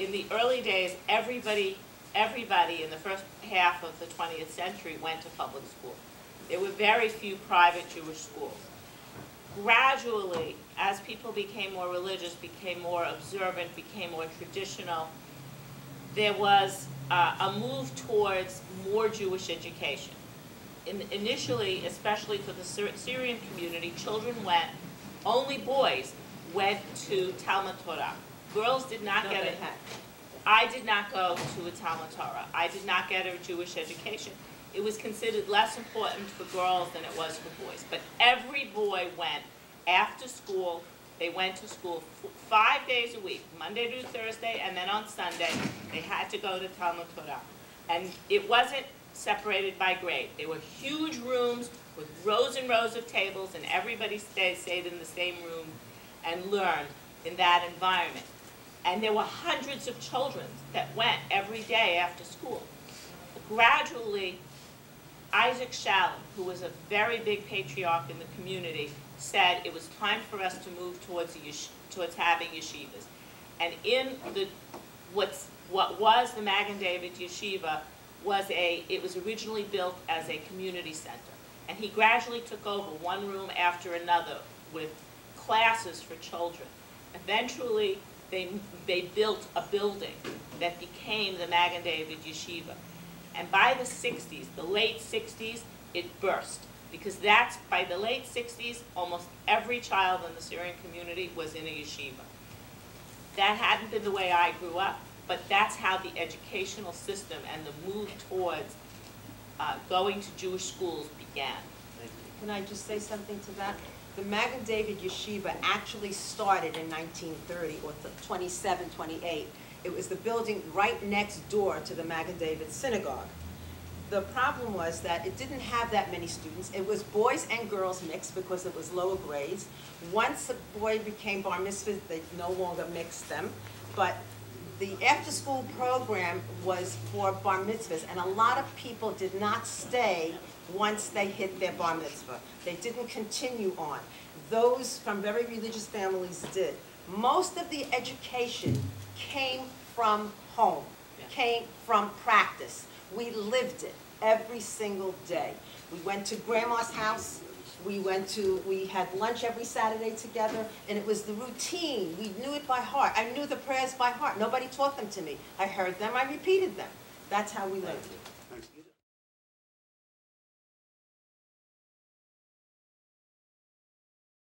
in the early days, everybody in the first half of the 20th century went to public school. There were very few private Jewish schools. Gradually, as people became more religious, became more observant, became more traditional, there was a move towards more Jewish education. Initially, especially for the Syrian community, only boys went to Talmud Torah. Girls did not get it. I did not go to a Talmud Torah. I did not get a Jewish education. It was considered less important for girls than it was for boys. But every boy went after school. They went to school 5 days a week, Monday through Thursday, and then on Sunday, they had to go to Talmud Torah. And it wasn't separated by grade. There were huge rooms with rows and rows of tables, and everybody stayed in the same room and learned in that environment. And there were hundreds of children that went every day after school. Gradually, Isaac Shalom, who was a very big patriarch in the community, said it was time for us to move towards having yeshivas. And in what was the Magen David Yeshiva it was originally built as a community center. And he gradually took over one room after another with classes for children. Eventually, they built a building that became the Magen David Yeshiva. And by the 60s, the late 60s, it burst. Because by the late 60s, almost every child in the Syrian community was in a yeshiva. That hadn't been the way I grew up, but that's how the educational system and the move towards going to Jewish schools began. Can I just say something to that? The Magen David Yeshiva actually started in 1930, or 27, 28. It was the building right next door to the Magen David Synagogue. The problem was that it didn't have that many students. It was boys and girls mixed because it was lower grades. Once a boy became bar mitzvah, they no longer mixed them. But the after-school program was for bar mitzvahs, and a lot of people did not stay once they hit their bar mitzvah. They didn't continue on. Those from very religious families did. Most of the education came from home, came from practice. We lived it every single day. We went to grandma's house. We had lunch every Saturday together, and it was the routine. We knew it by heart. I knew the prayers by heart. Nobody taught them to me. I heard them, I repeated them. That's how we lived.